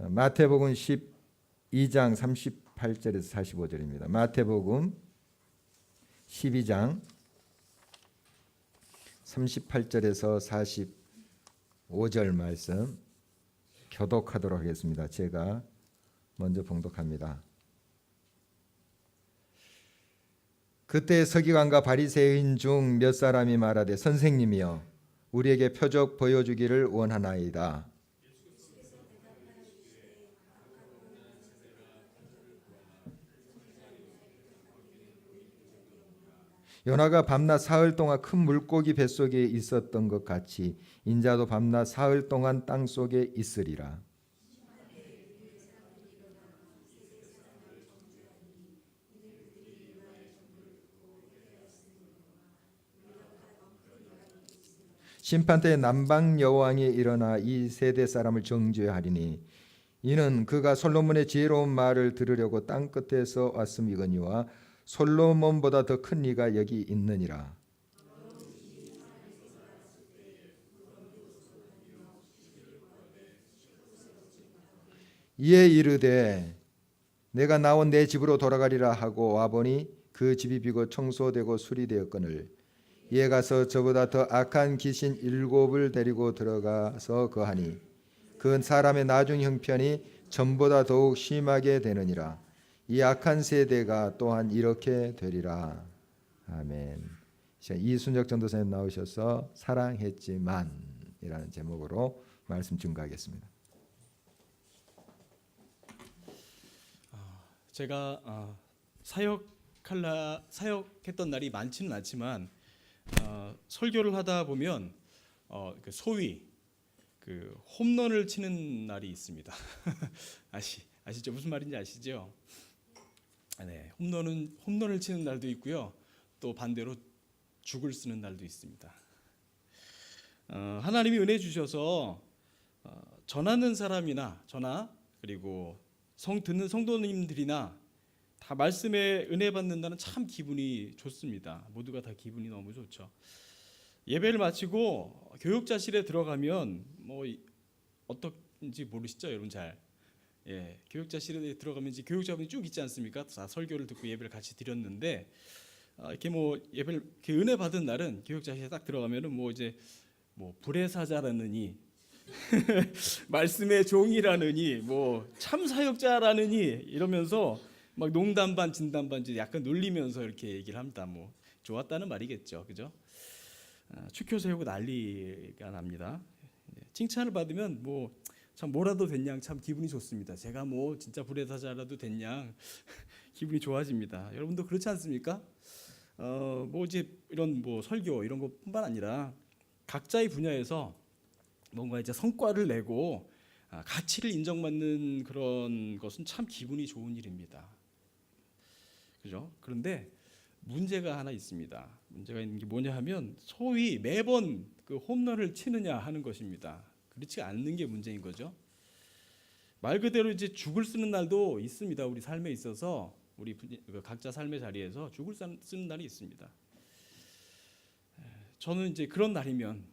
마태복음 12장 38절에서 45절입니다. 마태복음 12장 38절에서 45절 말씀 교독하도록 하겠습니다. 제가 먼저 봉독합니다. 그때 서기관과 바리새인 중 몇 사람이 말하되 선생님이여 우리에게 표적 보여주기를 원하나이다. 요나가 밤낮 사흘 동안 큰 물고기 뱃속에 있었던 것 같이 인자도 밤낮 사흘 동안 땅 속에 있으리라. 심판때에 남방 여왕이 일어나 이 세대 사람을 정죄하리니 이는 그가 솔로몬의 지혜로운 말을 들으려고 땅 끝에서 왔음이거니와 솔로몬보다 더 큰 이가 여기 있느니라. 이에 이르되 내가 나온 내 집으로 돌아가리라 하고 와보니 그 집이 비고 청소되고 수리되었거늘 이에 가서 저보다 더 악한 귀신 7을 데리고 들어가서 거하니 그 사람의 나중 형편이 전보다 더욱 심하게 되느니라. 이 악한 세대가 또한 이렇게 되리라. 아멘. 이순혁 전도사님 나오셔서 사랑했지만 이라는 제목으로 말씀 증거하겠습니다. 제가 사역했던 날이 많지는 않지만 설교를 하다 보면 소위 홈런을 치는 날이 있습니다. 아시죠? 무슨 말인지 아시죠? 네, 홈런을 치는 날도 있고요. 또 반대로 죽을 쓰는 날도 있습니다. 하나님이 은혜 주셔서 전하는 사람이나 저나 그리고 듣는 성도님들이나 다 말씀에 은혜 받는다는 참 기분이 좋습니다. 모두가 다 기분이 너무 좋죠. 예배를 마치고 교육자실에 들어가면 뭐 어떤지 모르시죠, 여러분 잘. 예, 교육자실에 들어가면 이제 교육자분이 쭉 있지 않습니까? 다 설교를 듣고 예배를 같이 드렸는데 이렇게 뭐 예배를 이렇게 은혜 받은 날은 교육자실에 딱 들어가면은 불의 사자라느니 말씀의 종이라느니 참 사역자라느니 이러면서 막 농담 반 진담 반 약간 놀리면서 이렇게 얘기를 합니다. 좋았다는 말이겠죠, 그죠? 축효 세우고 난리가 납니다. 칭찬을 받으면 참 뭐라도 된양 참 기분이 좋습니다. 제가 진짜 불의 사자라도 된양 기분이 좋아집니다. 여러분도 그렇지 않습니까? 이제 이런 설교 이런 것뿐만 아니라 각자의 분야에서 뭔가 이제 성과를 내고 가치를 인정받는 그런 것은 참 기분이 좋은 일입니다. 그죠? 그런데 문제가 하나 있습니다. 문제가 있는 게 뭐냐 하면 소위 매번 그 홈런을 치느냐 하는 것입니다. 그렇지 않는 게 문제인 거죠. 말 그대로 이제 죽을 쓰는 날도 있습니다. 우리 삶에 있어서 우리 각자 삶의 자리에서 죽을 쓰는 날이 있습니다. 저는 이제 그런 날이면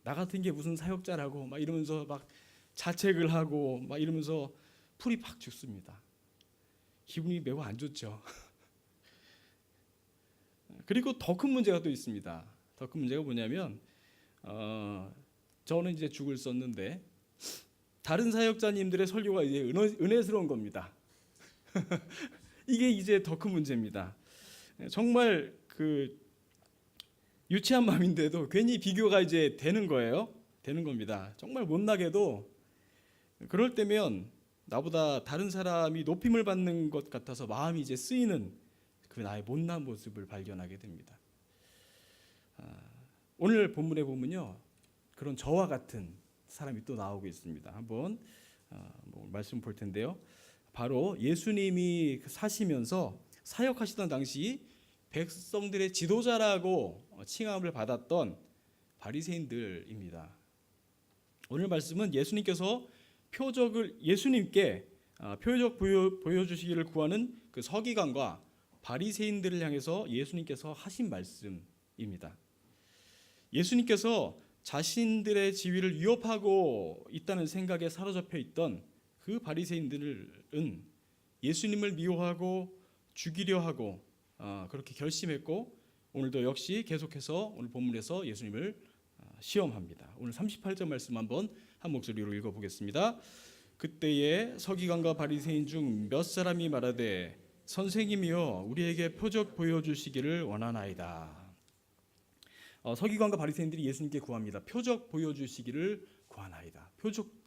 나 같은 게 무슨 사역자라고 막 이러면서 막 자책을 하고 막 이러면서 풀이 팍 죽습니다. 기분이 매우 안 좋죠. 그리고 더 큰 문제가 또 있습니다. 더 큰 문제가 뭐냐면 저는 이제 죽을 썼는데 다른 사역자님들의 설교가 이제 은혜스러운 겁니다. 이게 이제 더 큰 문제입니다. 정말 유치한 마음인데도 괜히 비교가 이제 되는 거예요. 되는 겁니다. 정말 못나게도 그럴 때면 나보다 다른 사람이 높임을 받는 것 같아서 마음이 이제 쓰이는 그 나의 못난 모습을 발견하게 됩니다. 오늘 본문에 보면요, 그런 저와 같은 사람이 또 나오고 있습니다. 한번 말씀 볼 텐데요. 바로 예수님이 사시면서 사역하시던 당시 백성들의 지도자라고 칭함을 받았던 바리새인들입니다. 오늘 말씀은 예수님께서 예수님께 표적 보여주시기를 구하는 그 서기관과 바리새인들을 향해서 예수님께서 하신 말씀입니다. 예수님께서 자신들의 지위를 위협하고 있다는 생각에 사로잡혀 있던 그 바리새인들은 예수님을 미워하고 죽이려 하고 그렇게 결심했고 오늘도 역시 계속해서 오늘 본문에서 예수님을 시험합니다. 오늘 38절 말씀 한번 한 목소리로 읽어보겠습니다. 그때에 서기관과 바리새인 중 몇 사람이 말하되 선생님이여 우리에게 표적 보여주시기를 원하나이다. 서기관과 바리새인들이 예수님께 구합니다. 표적 보여주시기를 구하나이다.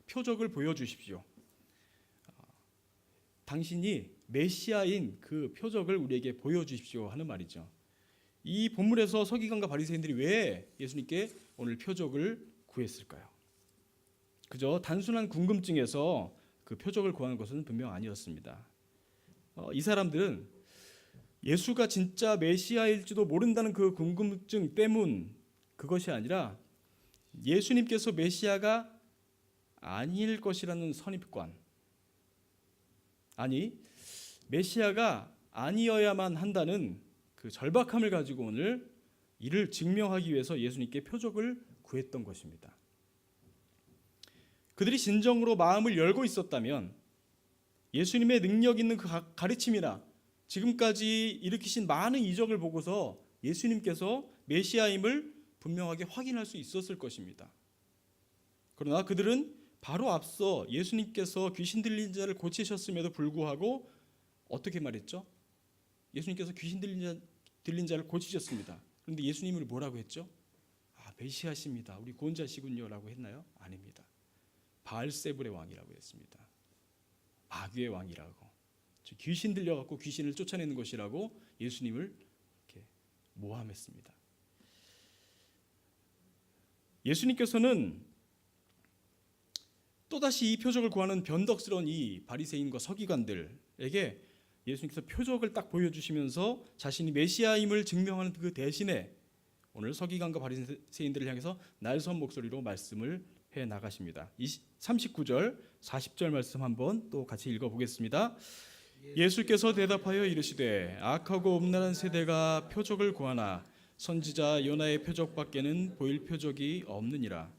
표적을 보여주십시오. 당신이 메시아인 그 표적을 우리에게 보여주십시오 하는 말이죠. 이 본문에서 서기관과 바리새인들이 왜 예수님께 오늘 표적을 구했을까요? 그저 단순한 궁금증에서 그 표적을 구하는 것은 분명 아니었습니다. 이 사람들은 예수가 진짜 메시아일지도 모른다는 그 궁금증 때문 그것이 아니라 예수님께서 메시아가 아닐 것이라는 선입관, 아니 메시아가 아니어야만 한다는 그 절박함을 가지고 오늘 이를 증명하기 위해서 예수님께 표적을 구했던 것입니다. 그들이 진정으로 마음을 열고 있었다면 예수님의 능력 있는 그 가르침이나 지금까지 일으키신 많은 이적을 보고서 예수님께서 메시아임을 분명하게 확인할 수 있었을 것입니다. 그러나 그들은 바로 앞서 예수님께서 귀신 들린 자를 고치셨음에도 불구하고 어떻게 말했죠? 예수님께서 귀신 들린 자를 고치셨습니다. 그런데 예수님을 뭐라고 했죠? 메시아십니다. 우리 구원자시군요 라고 했나요? 아닙니다. 바알세불의 왕이라고 했습니다. 마귀의 왕이라고, 귀신 들려갖고 귀신을 쫓아내는 것이라고 예수님을 이렇게 모함했습니다. 예수님께서는 또다시 이 표적을 구하는 변덕스러운 이 바리새인과 서기관들에게 예수님께서 표적을 딱 보여주시면서 자신이 메시아임을 증명하는 그 대신에 오늘 서기관과 바리새인들을 향해서 날선 목소리로 말씀을 해 나가십니다. 39절, 40절 말씀 한번 또 같이 읽어보겠습니다. 예수께서 대답하여 이르시되 악하고 음란한 세대가 표적을 구하나 선지자 요나의 표적밖에는 보일 표적이 없느니라.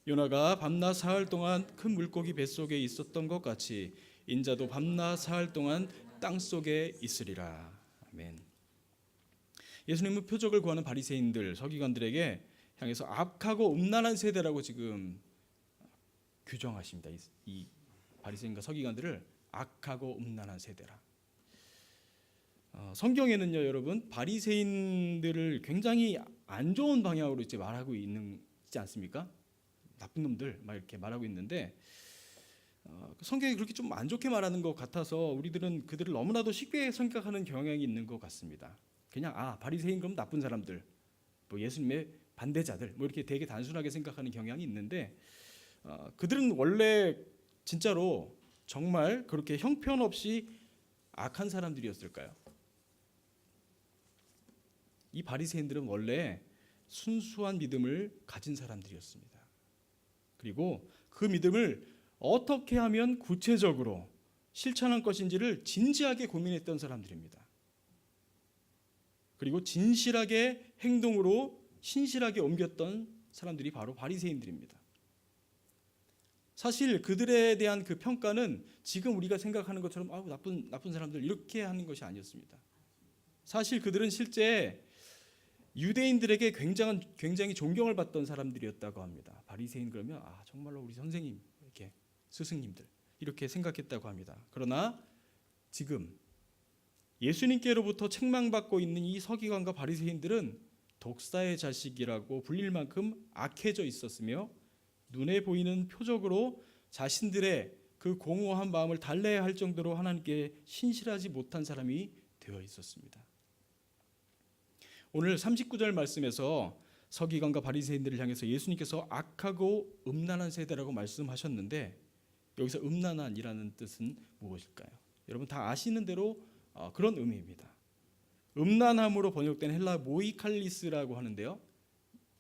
요나가 밤낮 사흘 동안 큰 물고기 뱃속에 있었던 것 같이 인자도 밤낮 사흘 동안 땅속에 있으리라. 아멘. 예수님은 표적을 구하는 바리새인들, 서기관들에게 향해서 악하고 음란한 세대라고 지금 규정하십니다. 이 바리새인과 서기관들을 악하고 음란한 세대라. 성경에는요, 여러분 바리새인들을 굉장히 안 좋은 방향으로 이제 말하고 있지 않습니까? 나쁜 놈들 막 이렇게 말하고 있는데 성경이 그렇게 좀 안 좋게 말하는 것 같아서 우리들은 그들을 너무나도 쉽게 생각하는 경향이 있는 것 같습니다. 그냥 바리새인 그럼 나쁜 사람들, 뭐 예수님의 반대자들, 뭐 이렇게 되게 단순하게 생각하는 경향이 있는데 그들은 원래 진짜로 정말 그렇게 형편없이 악한 사람들이었을까요? 이 바리새인들은 원래 순수한 믿음을 가진 사람들이었습니다. 그리고 그 믿음을 어떻게 하면 구체적으로 실천할 것인지를 진지하게 고민했던 사람들입니다. 그리고 진실하게 행동으로 신실하게 옮겼던 사람들이 바로 바리새인들입니다. 사실 그들에 대한 그 평가는 지금 우리가 생각하는 것처럼 나쁜 사람들 이렇게 하는 것이 아니었습니다. 사실 그들은 실제 유대인들에게 굉장히 존경을 받던 사람들이었다고 합니다. 바리새인 그러면 정말로 우리 선생님, 이렇게 스승님들 이렇게 생각했다고 합니다. 그러나 지금 예수님께로부터 책망받고 있는 이 서기관과 바리새인들은 독사의 자식이라고 불릴 만큼 악해져 있었으며 눈에 보이는 표적으로 자신들의 그 공허한 마음을 달래야 할 정도로 하나님께 신실하지 못한 사람이 되어 있었습니다. 오늘 39절 말씀에서 서기관과 바리새인들을 향해서 예수님께서 악하고 음란한 세대라고 말씀하셨는데 여기서 음란한이라는 뜻은 무엇일까요? 여러분 다 아시는 대로 그런 의미입니다. 음란함으로 번역된 헬라 모이칼리스라고 하는데요.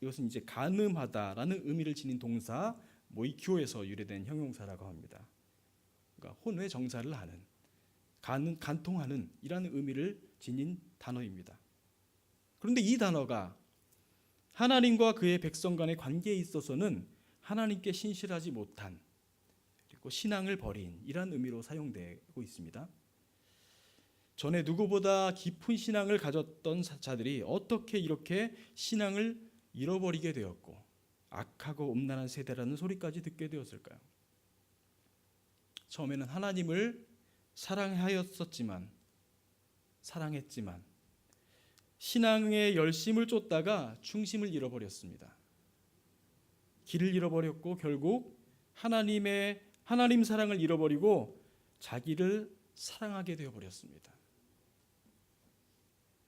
이것은 이제 간음하다라는 의미를 지닌 동사 모이큐에서 유래된 형용사라고 합니다. 그러니까 혼외 정사를 하는, 간통하는 이라는 의미를 지닌 단어입니다. 그런데 이 단어가 하나님과 그의 백성 간의 관계에 있어서는 하나님께 신실하지 못한, 신앙을 버린 이란 의미로 사용되고 있습니다. 전에 누구보다 깊은 신앙을 가졌던 자들이 어떻게 이렇게 신앙을 잃어버리게 되었고 악하고 음란한 세대라는 소리까지 듣게 되었을까요? 처음에는 하나님을 사랑했지만 신앙의 열심을 쫓다가 중심을 잃어버렸습니다. 길을 잃어버렸고 결국 하나님 사랑을 잃어버리고 자기를 사랑하게 되어버렸습니다.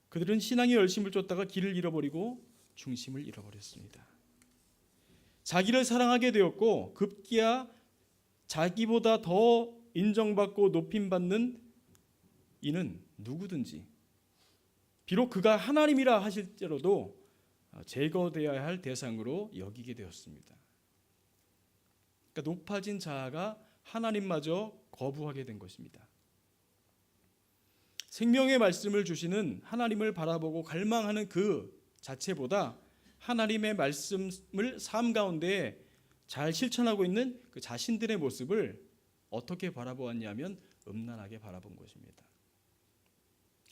그들은 신앙의 열심을 쫓다가 길을 잃어버리고 중심을 잃어버렸습니다. 자기를 사랑하게 되었고 급기야 자기보다 더 인정받고 높임받는 이는 누구든지 비록 그가 하나님이라 하실지라도 제거되어야 할 대상으로 여기게 되었습니다. 그러니까 높아진 자아가 하나님마저 거부하게 된 것입니다. 생명의 말씀을 주시는 하나님을 바라보고 갈망하는 그 자체보다 하나님의 말씀을 삶 가운데 잘 실천하고 있는 그 자신들의 모습을 어떻게 바라보았냐면 음란하게 바라본 것입니다.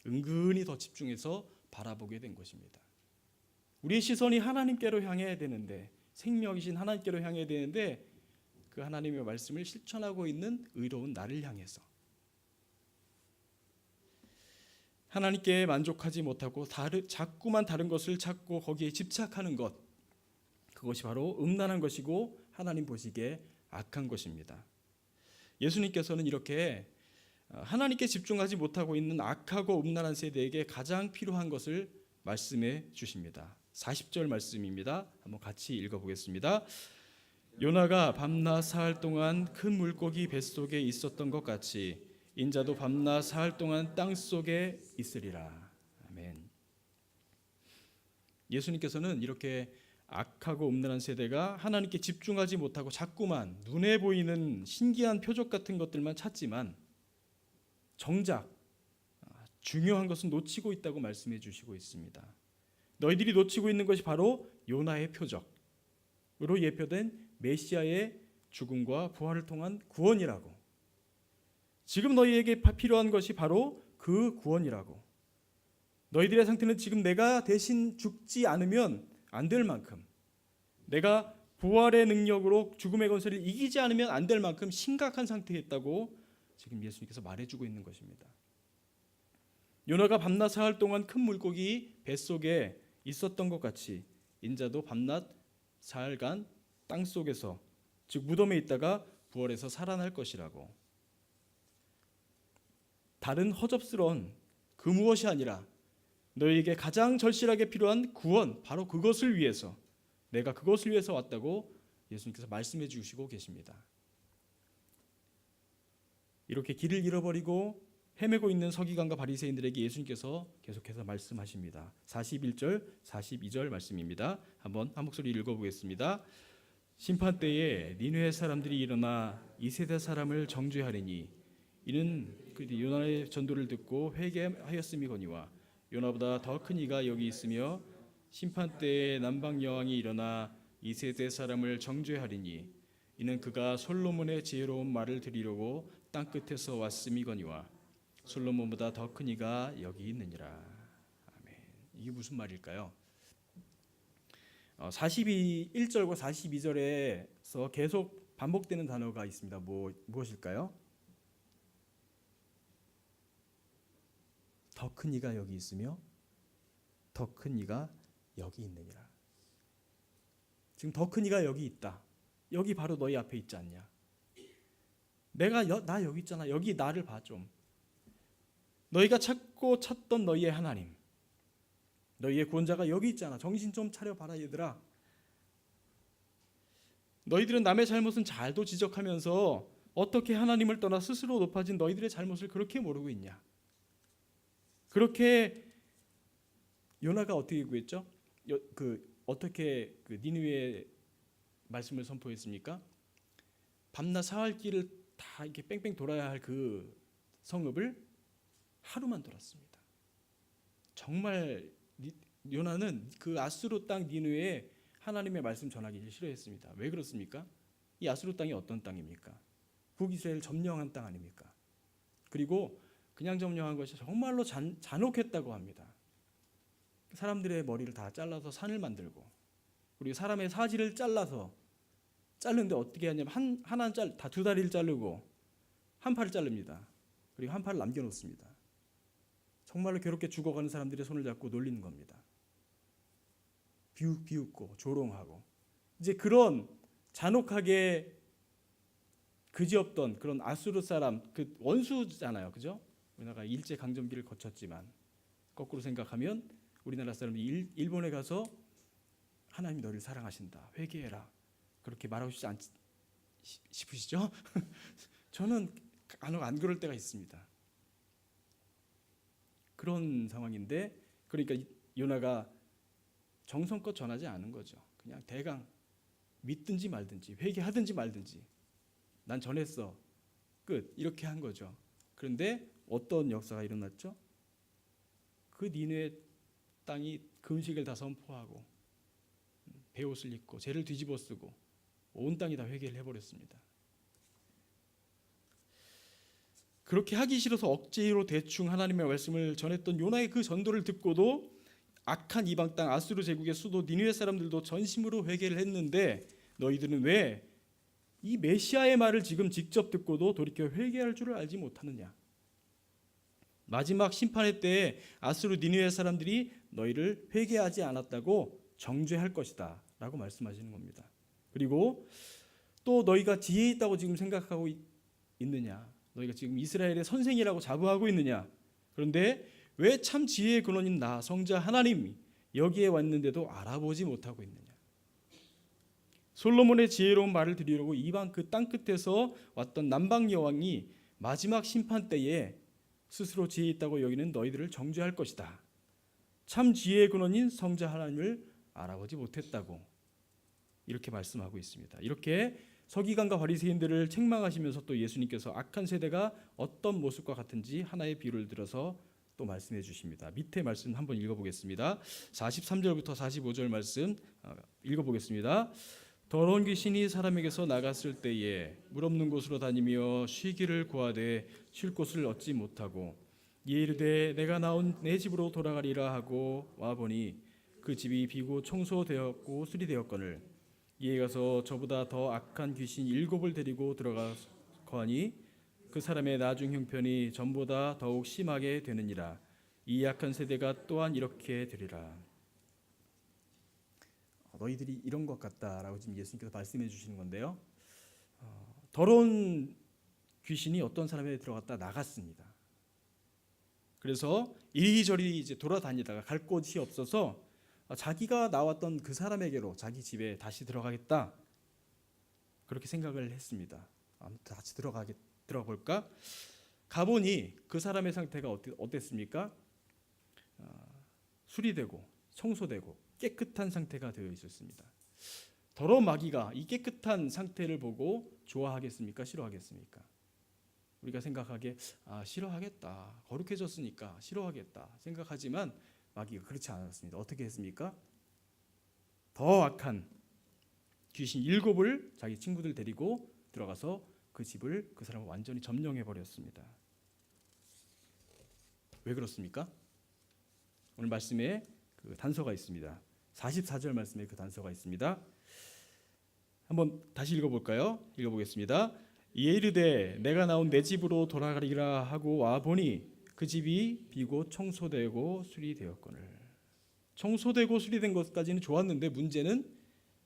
은근히 더 집중해서 바라보게 된 것입니다. 우리의 시선이 하나님께로 향해야 되는데 생명이신 하나님께로 향해야 되는데 그 하나님의 말씀을 실천하고 있는 의로운 나를 향해서 하나님께 만족하지 못하고 자꾸만 다른 것을 찾고 거기에 집착하는 것, 그것이 바로 음란한 것이고 하나님 보시기에 악한 것입니다. 예수님께서는 이렇게 하나님께 집중하지 못하고 있는 악하고 음란한 세대에게 가장 필요한 것을 말씀해 주십니다. 40절 말씀입니다. 한번 같이 읽어보겠습니다. 요나가 밤낮 사흘 동안 큰 물고기 뱃속에 있었던 것 같이 인자도 밤낮 사흘 동안 땅 속에 있으리라. 아멘. 예수님께서는 이렇게 악하고 음란한 세대가 하나님께 집중하지 못하고 자꾸만 눈에 보이는 신기한 표적 같은 것들만 찾지만 정작 중요한 것은 놓치고 있다고 말씀해 주시고 있습니다. 너희들이 놓치고 있는 것이 바로 요나의 표적으로 예표된 메시아의 죽음과 부활을 통한 구원이라고. 지금 너희에게 필요한 것이 바로 그 구원이라고. 너희들의 상태는 지금 내가 대신 죽지 않으면 안 될 만큼, 내가 부활의 능력으로 죽음의 권세를 이기지 않으면 안 될 만큼 심각한 상태에 있다고 지금 예수님께서 말해주고 있는 것입니다. 요나가 밤낮 사흘 동안 큰 물고기 뱃속에 있었던 것 같이 인자도 밤낮 사흘간 땅 속에서, 즉 무덤에 있다가 부활해서 살아날 것이라고. 다른 허접스러운 그 무엇이 아니라 너희에게 가장 절실하게 필요한 구원, 바로 그것을 위해서, 내가 그것을 위해서 왔다고 예수님께서 말씀해 주시고 계십니다. 이렇게 길을 잃어버리고 헤매고 있는 서기관과 바리새인들에게 예수님께서 계속해서 말씀하십니다. 41절, 42절 말씀입니다. 한번 한 목소리 읽어보겠습니다. 심판 때에 니느웨 사람들이 일어나 이 세대 사람을 정죄하리니 이는 그 요나의 전도를 듣고 회개하였음이거니와 요나보다 더 큰 이가 여기 있으며 심판 때에 남방 여왕이 일어나 이 세대 사람을 정죄하리니 이는 그가 솔로몬의 지혜로운 말을 들으려고 땅 끝에서 왔음이거니와 솔로몬보다 더 큰 이가 여기 있느니라. 아멘. 이게 무슨 말일까요? 41절과 42절에서 계속 반복되는 단어가 있습니다. 무엇일까요? 더 큰 이가 여기 있으며 더 큰 이가 여기 있느니라. 지금 더 큰 이가 여기 있다. 여기 바로 너희 앞에 있지 않냐? 나 여기 있잖아. 여기 나를 봐 좀. 너희가 찾던 너희의 하나님, 너희의 구원자가 여기 있잖아. 정신 좀 차려봐라 얘들아. 너희들은 남의 잘못은 잘도 지적하면서 어떻게 하나님을 떠나 스스로 높아진 너희들의 잘못을 그렇게 모르고 있냐? 그렇게 요나가 어떻게 구했죠? 어떻게 니느웨의 말씀을 선포했습니까? 밤낮 사흘 길을 다 이렇게 뺑뺑 돌아야 할 그 성읍을 하루만 돌았습니다. 정말 요나는 그 아수르 땅 니느웨에 하나님의 말씀 전하기를 싫어했습니다. 왜 그렇습니까? 이 아수르 땅이 어떤 땅입니까? 북이스라엘 점령한 땅 아닙니까? 그리고 그냥 점령한 것이 정말로 잔혹했다고 합니다. 사람들의 머리를 다 잘라서 산을 만들고, 그리고 사람의 사지를 잘라서, 자르는데 어떻게 하냐면 하나 다 두 다리를 자르고 한 팔을 자릅니다. 그리고 한 팔을 남겨놓습니다. 정말로 괴롭게 죽어가는 사람들의 손을 잡고 놀리는 겁니다. 비웃고 조롱하고, 이제 그런 잔혹하게 그지없던 그런 아수르 사람, 그 원수잖아요, 그죠? 우리나라가 일제 강점기를 거쳤지만 거꾸로 생각하면 우리나라 사람들이 일본에 가서 하나님이 너를 사랑하신다, 회개해라, 그렇게 말하고 싶으시죠? 저는 간혹 안 그럴 때가 있습니다. 그런 상황인데, 그러니까 요나가 정성껏 전하지 않은 거죠. 그냥 대강 믿든지 말든지, 회개하든지 말든지, 난 전했어, 끝, 이렇게 한 거죠. 그런데 어떤 역사가 일어났죠? 그 니느웨 땅이 금식을 다 선포하고 베옷을 입고 죄를 뒤집어 쓰고 온 땅이 다 회개를 해버렸습니다. 그렇게 하기 싫어서 억지로 대충 하나님의 말씀을 전했던 요나의 그 전도를 듣고도 악한 이방 땅 아수르 제국의 수도 니느웨 사람들도 전심으로 회개를 했는데, 너희들은 왜 이 메시아의 말을 지금 직접 듣고도 돌이켜 회개할 줄을 알지 못하느냐? 마지막 심판의 때에 아수르 니느웨 사람들이 너희를 회개하지 않았다고 정죄할 것이다 라고 말씀하시는 겁니다. 그리고 또 너희가 지혜 있다고 지금 생각하고 있느냐? 너희가 지금 이스라엘의 선생이라고 자부하고 있느냐? 그런데 왜 참 지혜의 근원인 나 성자 하나님이 여기에 왔는데도 알아보지 못하고 있느냐? 솔로몬의 지혜로운 말을 들으려고 이방 그 땅 끝에서 왔던 남방 여왕이 마지막 심판 때에 스스로 지혜 있다고 여기는 너희들을 정죄할 것이다. 참 지혜의 근원인 성자 하나님을 알아보지 못했다고 이렇게 말씀하고 있습니다. 이렇게 서기관과 바리새인들을 책망하시면서 또 예수님께서 악한 세대가 어떤 모습과 같은지 하나의 비유를 들어서 또 말씀해 주십니다. 밑에 말씀 한번 읽어보겠습니다. 43절부터 45절 말씀 읽어보겠습니다. 더러운 귀신이 사람에게서 나갔을 때에 물 없는 곳으로 다니며 쉬기를 구하되 쉴 곳을 얻지 못하고 이에 이르되 내가 나온 내 집으로 돌아가리라 하고 와보니 그 집이 비고 청소되었고 수리되었거늘 이에 가서 저보다 더 악한 귀신 7을 데리고 들어가 거하니 그 사람의 나중 형편이 전보다 더욱 심하게 되느니라. 이 악한 세대가 또한 이렇게 되리라. 너희들이 이런 것 같다라고 지금 예수님께서 말씀해 주시는 건데요. 더러운 귀신이 어떤 사람에 들어갔다 나갔습니다. 그래서 이리저리 이제 돌아다니다가 갈 곳이 없어서 자기가 나왔던 그 사람에게로 자기 집에 다시 들어가겠다 그렇게 생각을 했습니다. 아무튼 다시 들어가 볼까? 가보니 그 사람의 상태가 어땠습니까? 수리되고 청소되고 깨끗한 상태가 되어 있었습니다. 더러운 마귀가 이 깨끗한 상태를 보고 좋아하겠습니까? 싫어하겠습니까? 우리가 생각하기에 싫어하겠다. 거룩해졌으니까 싫어하겠다 생각하지만 마귀가 그렇지 않았습니다. 어떻게 했습니까? 더 악한 귀신 7을 자기 친구들 데리고 들어가서 그 집을 그 사람을 완전히 점령해 버렸습니다. 왜 그렇습니까? 오늘 말씀에 그 단서가 있습니다. 44절 말씀에 그 단서가 있습니다. 한번 다시 읽어볼까요? 읽어보겠습니다. 이에 이르되 내가 나온 내 집으로 돌아가리라 하고 와보니 그 집이 비고 청소되고 수리되었거늘. 청소되고 수리된 것까지는 좋았는데 문제는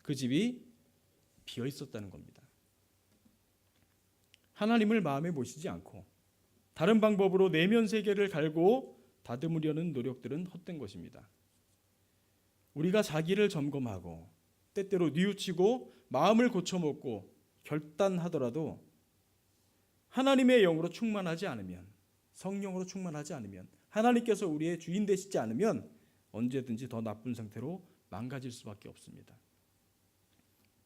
그 집이 비어 있었다는 겁니다. 하나님을 마음에 모시지 않고 다른 방법으로 내면 세계를 갈고 다듬으려는 노력들은 헛된 것입니다. 우리가 자기를 점검하고 때때로 뉘우치고 마음을 고쳐먹고 결단하더라도 하나님의 영으로 충만하지 않으면, 성령으로 충만하지 않으면, 하나님께서 우리의 주인 되시지 않으면 언제든지 더 나쁜 상태로 망가질 수밖에 없습니다.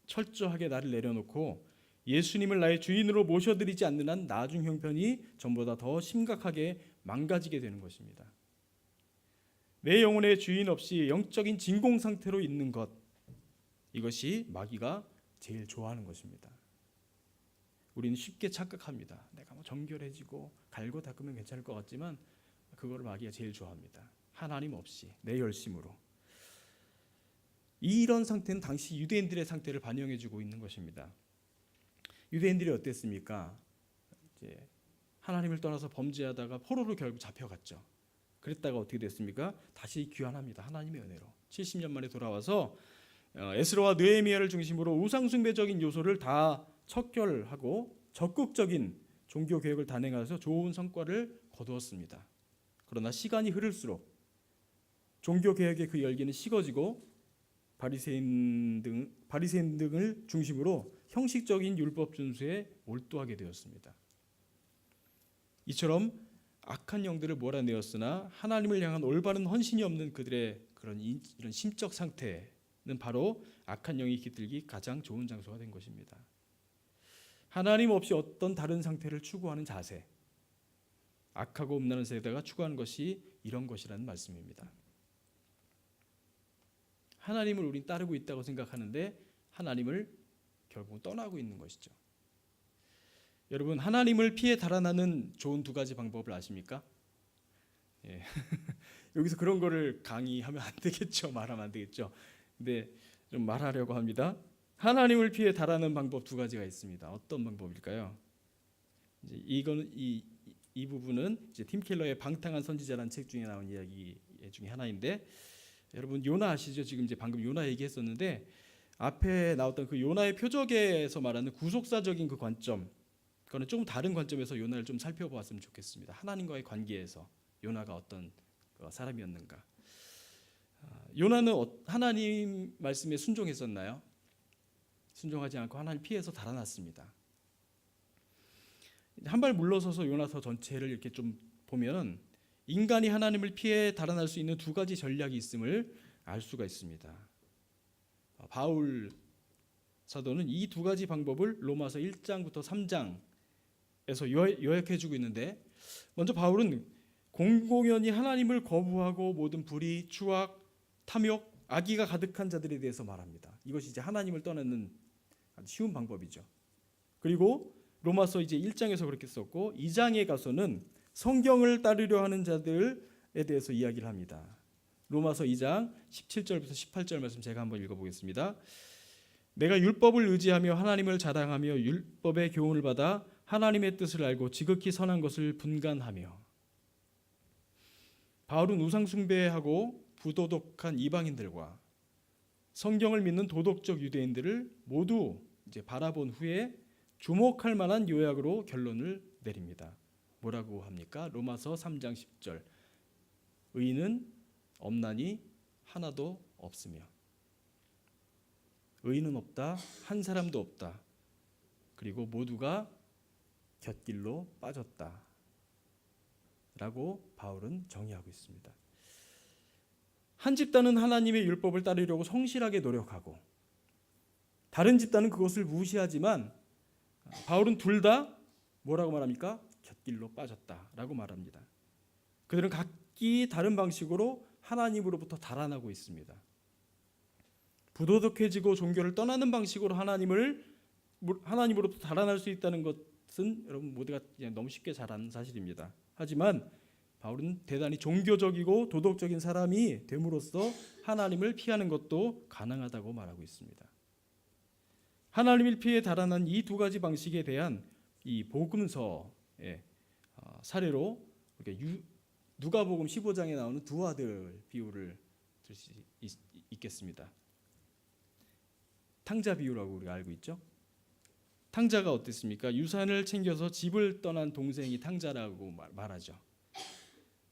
철저하게 나를 내려놓고 예수님을 나의 주인으로 모셔드리지 않는 한 나중 형편이 전보다 더 심각하게 망가지게 되는 것입니다. 내 영혼의 주인 없이 영적인 진공 상태로 있는 것, 이것이 마귀가 제일 좋아하는 것입니다. 우리는 쉽게 착각합니다. 내가 뭐 정결해지고 갈고 닦으면 괜찮을 것 같지만 그거를 마귀가 제일 좋아합니다. 하나님 없이 내 열심으로. 이런 상태는 당시 유대인들의 상태를 반영해주고 있는 것입니다. 유대인들이 어땠습니까? 이제 하나님을 떠나서 범죄하다가 포로로 결국 잡혀갔죠. 그랬다가 어떻게 됐습니까? 다시 귀환합니다. 하나님의 은혜로 70년 만에 돌아와서 에스라와 느헤미야를 중심으로 우상숭배적인 요소를 다 척결하고 적극적인 종교 개혁을 단행하면서 좋은 성과를 거두었습니다. 그러나 시간이 흐를수록 종교 개혁의 그 열기는 식어지고 바리새인 등을 중심으로 형식적인 율법 준수에 몰두하게 되었습니다. 이처럼 악한 영들을 몰아내었으나 하나님을 향한 올바른 헌신이 없는 그들의 이런 심적 상태는 바로 악한 영이 깃들기 가장 좋은 장소가 된 것입니다. 하나님 없이 어떤 다른 상태를 추구하는 자세, 악하고 음란한 세대가 추구하는 것이 이런 것이라는 말씀입니다. 하나님을 우린 따르고 있다고 생각하는데 하나님을 결국 떠나고 있는 것이죠. 여러분, 하나님을 피해 달아나는 좋은 두 가지 방법을 아십니까? 예. 여기서 그런 거를 강의하면 안 되겠죠. 말하면 안 되겠죠. 근데 좀 말하려고 합니다. 하나님을 피해 달아나는 방법 두 가지가 있습니다. 어떤 방법일까요? 이 부분은 이제 팀 켈러의 방탕한 선지자라는 책 중에 나온 이야기 중에 하나인데, 여러분 요나 아시죠? 지금 이제 방금 요나 얘기했었는데 앞에 나왔던 그 요나의 표적에서 말하는 구속사적인 그 관점, 그거는 조금 다른 관점에서 요나를 좀 살펴보았으면 좋겠습니다. 하나님과의 관계에서 요나가 어떤 사람이었는가. 요나는 하나님 말씀에 순종했었나요? 순종하지 않고 하나님 피해서 달아났습니다. 한 발 물러서서 요나서 전체를 이렇게 좀 보면 인간이 하나님을 피해 달아날 수 있는 두 가지 전략이 있음을 알 수가 있습니다. 바울 사도는 이 두 가지 방법을 로마서 1장부터 3장에서 요약해주고 있는데, 먼저 바울은 공공연히 하나님을 거부하고 모든 불의, 추악, 탐욕, 악의가 가득한 자들에 대해서 말합니다. 이것이 이제 하나님을 떠나는 아주 쉬운 방법이죠. 그리고 로마서 이제 1장에서 그렇게 썼고 2장에 가서는 성경을 따르려 하는 자들에 대해서 이야기를 합니다. 로마서 2장 17절부터 18절 말씀 제가 한번 읽어보겠습니다. 내가 율법을 의지하며 하나님을 자랑하며 율법의 교훈을 받아 하나님의 뜻을 알고 지극히 선한 것을 분간하며. 바울은 우상숭배하고 부도덕한 이방인들과 성경을 믿는 도덕적 유대인들을 모두 이제 바라본 후에 주목할 만한 요약으로 결론을 내립니다. 뭐라고 합니까? 로마서 3장 10절. 의인은 없나니 하나도 없으며. 의인은 없다, 한 사람도 없다. 그리고 모두가 곁길로 빠졌다. 라고 바울은 정의하고 있습니다. 한 집단은 하나님의 율법을 따르려고 성실하게 노력하고 다른 집단은 그것을 무시하지만 바울은 둘 다 뭐라고 말합니까? 곁길로 빠졌다라고 말합니다. 그들은 각기 다른 방식으로 하나님으로부터 달아나고 있습니다. 부도덕해지고 종교를 떠나는 방식으로 하나님으로부터 달아날 수 있다는 것은 여러분 모두가 그냥 너무 쉽게 잘 아는 사실입니다. 하지만 바울은 대단히 종교적이고 도덕적인 사람이 됨으로써 하나님을 피하는 것도 가능하다고 말하고 있습니다. 하나님을 피해 달아난 이 두 가지 방식에 대한 이 복음서의 사례로 누가복음 15장에 나오는 두 아들 비유를 들 수 있겠습니다. 탕자 비유라고 우리가 알고 있죠. 탕자가 어땠습니까? 유산을 챙겨서 집을 떠난 동생이 탕자라고 말하죠.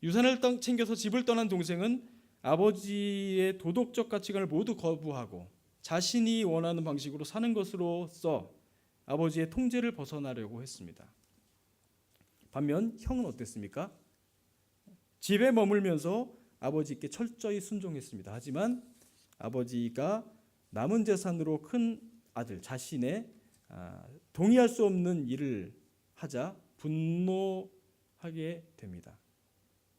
유산을 챙겨서 집을 떠난 동생은 아버지의 도덕적 가치관을 모두 거부하고 자신이 원하는 방식으로 사는 것으로써 아버지의 통제를 벗어나려고 했습니다. 반면 형은 어땠습니까? 집에 머물면서 아버지께 철저히 순종했습니다. 하지만 아버지가 남은 재산으로 큰 아들 자신의 동의할 수 없는 일을 하자 분노하게 됩니다.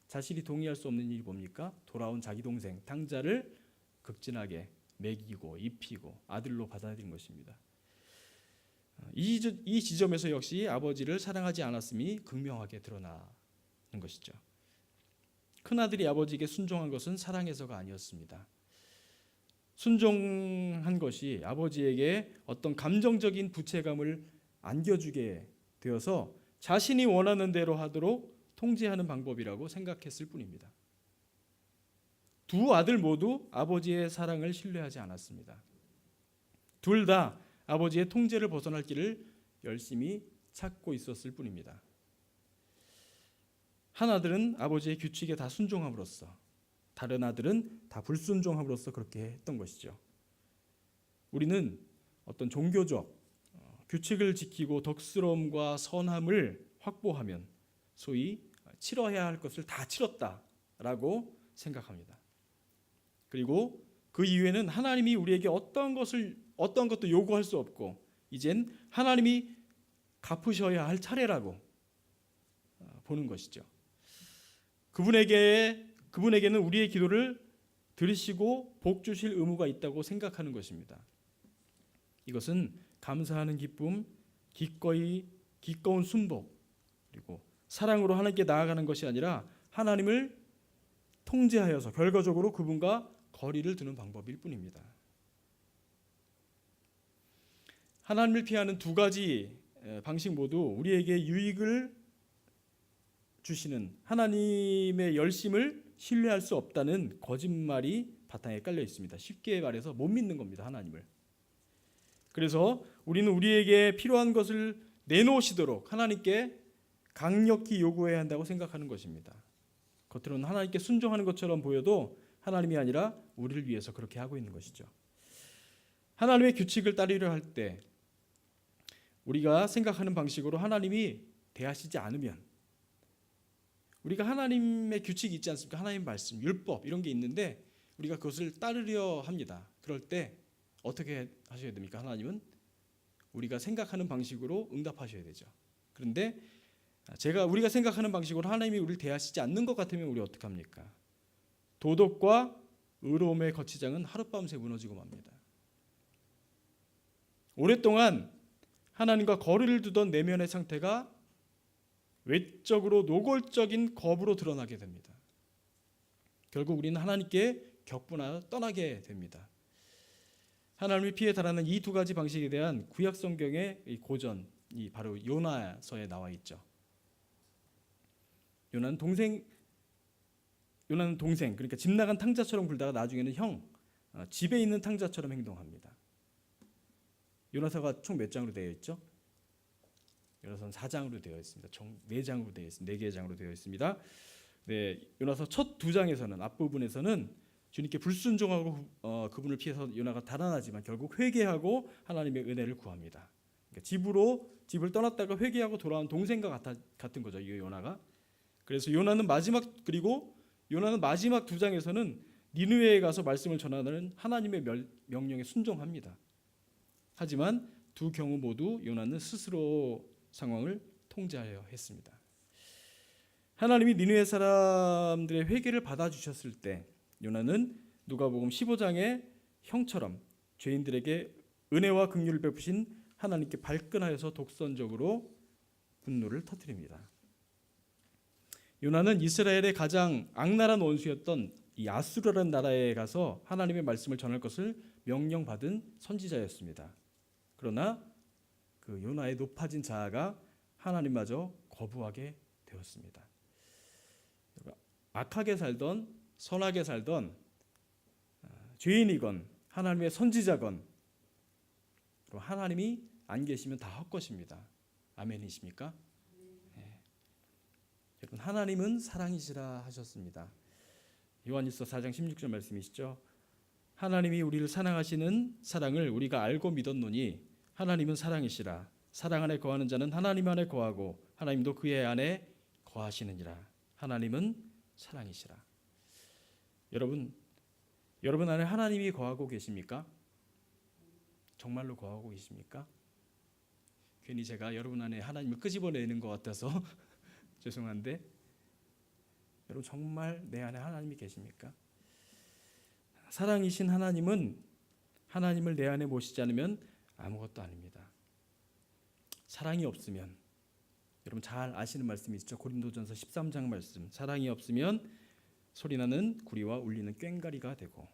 자신이 동의할 수 없는 일이 뭡니까? 돌아온 자기 동생 탕자를 극진하게 먹이고 입히고 아들로 받아들인 것입니다. 이 지점에서 역시 아버지를 사랑하지 않았음이 극명하게 드러나는 것이죠. 큰아들이 아버지에게 순종한 것은 사랑해서가 아니었습니다. 순종한 것이 아버지에게 어떤 감정적인 부채감을 안겨주게 되어서 자신이 원하는 대로 하도록 통제하는 방법이라고 생각했을 뿐입니다. 두 아들 모두 아버지의 사랑을 신뢰하지 않았습니다. 둘 다 아버지의 통제를 벗어날 길을 열심히 찾고 있었을 뿐입니다. 한 아들은 아버지의 규칙에 다 순종함으로써, 다른 아들은 다 불순종함으로써 그렇게 했던 것이죠. 우리는 어떤 종교적 규칙을 지키고 덕스러움과 선함을 확보하면 소위 치러야 할 것을 다 치렀다라고 생각합니다. 그리고 그 이후에는 하나님이 우리에게 어떤 것도 요구할 수 없고 이젠 하나님이 갚으셔야 할 차례라고 보는 것이죠. 그분에게는 우리의 기도를 들으시고 복 주실 의무가 있다고 생각하는 것입니다. 이것은 감사하는 기쁨, 기꺼운 순복, 그리고 사랑으로 하나님께 나아가는 것이 아니라 하나님을 통제하여서 결과적으로 그분과 거리를 두는 방법일 뿐입니다. 하나님을 피하는 두 가지 방식 모두 우리에게 유익을 주시는 하나님의 열심을 신뢰할 수 없다는 거짓말이 바탕에 깔려 있습니다. 쉽게 말해서 못 믿는 겁니다, 하나님을. 그래서 우리는 우리에게 필요한 것을 내놓으시도록 하나님께 강력히 요구해야 한다고 생각하는 것입니다. 겉으로는 하나님께 순종하는 것처럼 보여도 하나님이 아니라 우리를 위해서 그렇게 하고 있는 것이죠. 하나님의 규칙을 따르려 할 때 우리가 생각하는 방식으로 하나님이 대하시지 않으면, 우리가 하나님의 규칙이 있지 않습니까? 하나님의 말씀, 율법 이런 게 있는데 우리가 그것을 따르려 합니다. 그럴 때 어떻게 하셔야 됩니까? 하나님은 우리가 생각하는 방식으로 응답하셔야 되죠. 그런데 우리가 생각하는 방식으로 하나님이 우리를 대하시지 않는 것 같으면 우리 어떻게 합니까? 도덕과 의로움의 거치장은 하룻밤새 무너지고 맙니다. 오랫동안 하나님과 거리를 두던 내면의 상태가 외적으로 노골적인 거부로 드러나게 됩니다. 결국 우리는 하나님께 격분하여 떠나게 됩니다. 하나님을 피해 달하는 이 두 가지 방식에 대한 구약 성경의 고전이 바로 요나서에 나와 있죠. 요나는 동생, 그러니까 집 나간 탕자처럼 굴다가 나중에는 집에 있는 탕자처럼 행동합니다. 요나서가 총 몇 장으로 되어 있죠? 요나서는 4장으로 되어 있습니다. 총 4장으로 되어 있습니다. 4개의 장으로 되어 있습니다. 네, 요나서 첫 2장에서는 앞부분에서는 주님께 불순종하고 그분을 피해서 요나가 달아나지만 결국 회개하고 하나님의 은혜를 구합니다. 그러니까 집을 떠났다가 회개하고 돌아온 동생과 같은 거죠, 이 요나가. 그래서 요나는 마지막 2장에서는 니느웨에 가서 말씀을 전하는 하나님의 명령에 순종합니다. 하지만 두 경우 모두 요나는 스스로 상황을 통제하려 했습니다. 하나님이 니느웨 사람들의 회개를 받아주셨을 때 요나는 누가복음 15장의 형처럼 죄인들에게 은혜와 긍휼을 베푸신 하나님께 발끈하여서 독선적으로 분노를 터뜨립니다. 요나는 이스라엘의 가장 악랄한 원수였던 이 아수르라는 나라에 가서 하나님의 말씀을 전할 것을 명령받은 선지자였습니다. 그러나 그 요나의 높아진 자아가 하나님마저 거부하게 되었습니다. 악하게 살던 선하게 살던 죄인이건 하나님의 선지자건 하나님이 안 계시면 다 헛것입니다. 아멘이십니까? 네. 여러분, 하나님은 사랑이시라 하셨습니다. 요한일서 4장 16절 말씀이시죠. 하나님이 우리를 사랑하시는 사랑을 우리가 알고 믿었노니 하나님은 사랑이시라. 사랑 안에 거하는 자는 하나님 안에 거하고 하나님도 그의 안에 거하시느니라. 하나님은 사랑이시라. 여러분 안에 하나님이 거하고 계십니까? 정말로 거하고 계십니까? 괜히 제가 여러분 안에 하나님을 끄집어내는 것 같아서 죄송한데 여러분 정말 내 안에 하나님이 계십니까? 사랑이신 하나님은 하나님을 내 안에 모시지 않으면 아무것도 아닙니다. 사랑이 없으면, 여러분 잘 아시는 말씀이 있죠. 고린도전서 13장 말씀. 사랑이 없으면 소리나는 구리와 울리는 꽹과리가 되고,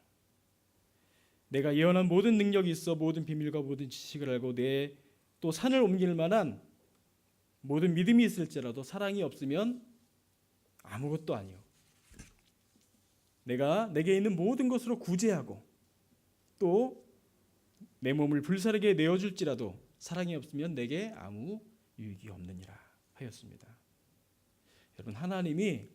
내가 예언한 모든 능력이 있어 모든 비밀과 모든 지식을 알고 내 또 산을 옮길 만한 모든 믿음이 있을지라도 사랑이 없으면 아무것도 아니요. 내가 내게 있는 모든 것으로 구제하고 또 내 몸을 불사르게 내어줄지라도 사랑이 없으면 내게 아무 유익이 없느니라 하였습니다. 여러분, 하나님이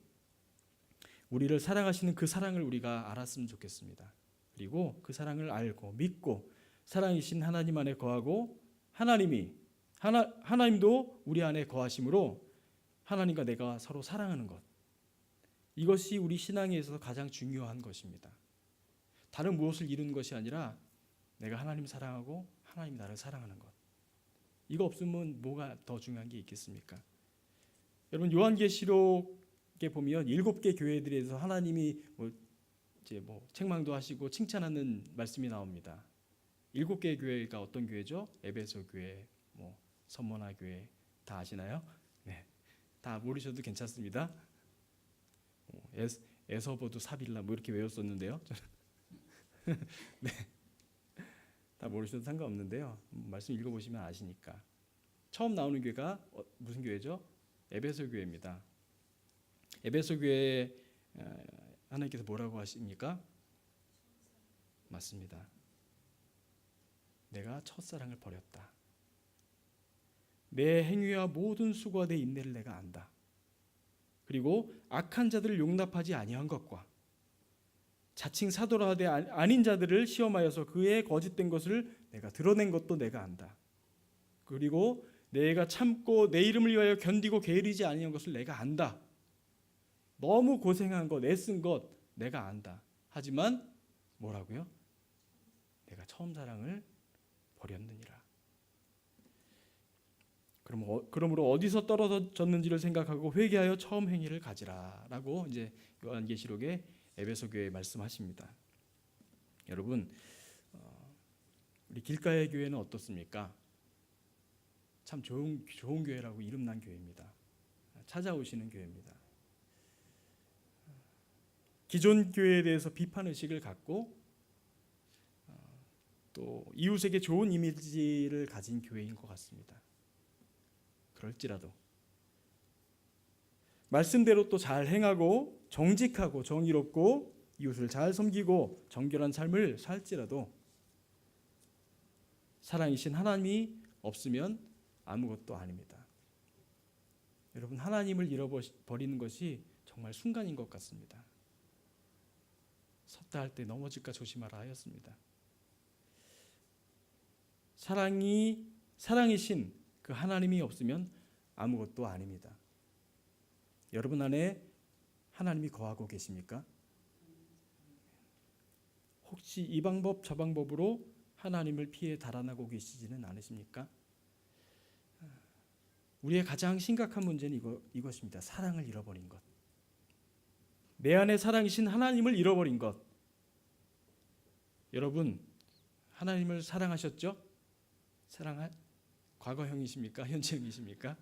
우리를 사랑하시는 그 사랑을 우리가 알았으면 좋겠습니다. 그리고 그 사랑을 알고 믿고 사랑이신 하나님 안에 거하고 하나님도 우리 안에 거하심으로 하나님과 내가 서로 사랑하는 것, 이것이 우리 신앙에 있어서 가장 중요한 것입니다. 다른 무엇을 이루는 것이 아니라 내가 하나님 사랑하고 하나님 나를 사랑하는 것, 이거 없으면 뭐가 더 중요한 게 있겠습니까? 여러분, 요한계시록에 보면 7개 교회들에 대해서 하나님이 책망도 하시고 칭찬하는 말씀이 나옵니다. 7개의 교회가 어떤 교회죠? 에베소 교회, 서머나 교회, 다 아시나요? 네, 다 모르셔도 괜찮습니다. 에서보드 사빌라 이렇게 외웠었는데요. 네, 다 모르셔도 상관없는데요. 말씀 읽어보시면 아시니까. 처음 나오는 교회가 무슨 교회죠? 에베소 교회입니다. 에베소 교회에 하나님께서 뭐라고 하십니까? 맞습니다. 내가 첫사랑을 버렸다. 내 행위와 모든 수고와 내 인내를 내가 안다. 그리고 악한 자들을 용납하지 아니한 것과 자칭 사도라 하되 아닌 자들을 시험하여서 그의 거짓된 것을 내가 드러낸 것도 내가 안다. 그리고 내가 참고 내 이름을 위하여 견디고 게으르지 아니한 것을 내가 안다. 너무 고생한 것, 애쓴 것 내가 안다. 하지만 뭐라고요? 내가 처음 사랑을 버렸느니라. 그러므로 어디서 떨어졌는지를 생각하고 회개하여 처음 행위를 가지라라고 이제 요한계시록에 에베소 교회에 말씀하십니다. 여러분, 우리 길가의 교회는 어떻습니까? 참 좋은 교회라고 이름난 교회입니다. 찾아오시는 교회입니다. 기존 교회에 대해서 비판 의식을 갖고 또 이웃에게 좋은 이미지를 가진 교회인 것 같습니다. 그럴지라도 말씀대로 또 잘 행하고 정직하고 정의롭고 이웃을 잘 섬기고 정결한 삶을 살지라도 사랑이신 하나님이 없으면 아무것도 아닙니다. 여러분, 하나님을 잃어버리는 것이 정말 순간인 것 같습니다. 섰다 할 때 넘어질까 조심하라 하였습니다. 사랑이신 그 하나님이 없으면 아무것도 아닙니다. 여러분 안에 하나님이 거하고 계십니까? 혹시 이 방법 저 방법으로 하나님을 피해 달아나고 계시지는 않으십니까? 우리의 가장 심각한 문제는 이것입니다. 사랑을 잃어버린 것. 내 안에 사랑이신 하나님을 잃어버린 것. 여러분, 하나님을 사랑하셨죠? 과거형이십니까? 현재형이십니까?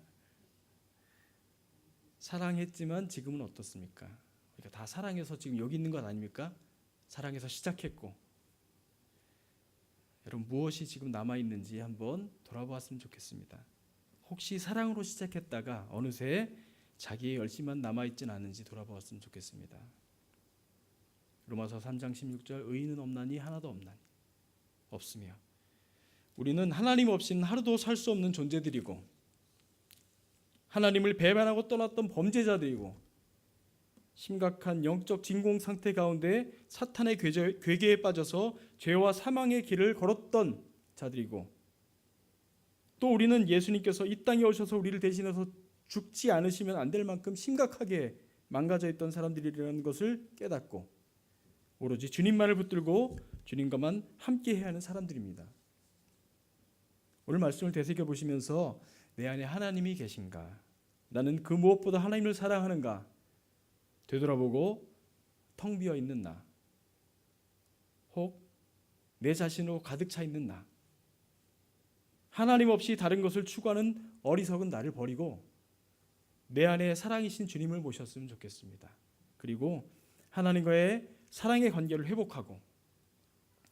사랑했지만 지금은 어떻습니까? 그러니까 다 사랑해서 지금 여기 있는 것 아닙니까? 사랑해서 시작했고, 여러분 무엇이 지금 남아있는지 한번 돌아보았으면 좋겠습니다. 혹시 사랑으로 시작했다가 어느새 자기의 열심만 남아있진 않은지 돌아보았으면 좋겠습니다. 로마서 3장 16절 의인은 없나니 하나도 없나니 없으며 우리는 하나님 없이는 하루도 살 수 없는 존재들이고 하나님을 배반하고 떠났던 범죄자들이고 심각한 영적 진공 상태 가운데 사탄의 괴계에 빠져서 죄와 사망의 길을 걸었던 자들이고 또 우리는 예수님께서 이 땅에 오셔서 우리를 대신해서 죽지 않으시면 안 될 만큼 심각하게 망가져 있던 사람들이라는 것을 깨닫고 오로지 주님만을 붙들고 주님과만 함께 해야 하는 사람들입니다. 오늘 말씀을 되새겨 보시면서 내 안에 하나님이 계신가? 나는 그 무엇보다 하나님을 사랑하는가? 되돌아보고 텅 비어 있는 나, 혹 내 자신으로 가득 차 있는 나, 하나님 없이 다른 것을 추구하는 어리석은 나를 버리고 내 안에 사랑이신 주님을 모셨으면 좋겠습니다. 그리고 하나님과의 사랑의 관계를 회복하고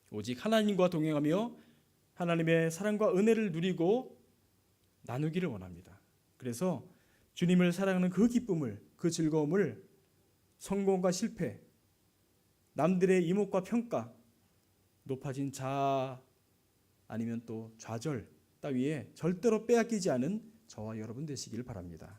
오직 하나님과 동행하며 하나님의 사랑과 은혜를 누리고 나누기를 원합니다. 그래서 주님을 사랑하는 그 기쁨을, 그 즐거움을 성공과 실패, 남들의 이목과 평가, 높아진 자아 아니면 또 좌절 따위에 절대로 빼앗기지 않은 저와 여러분 되시길 바랍니다.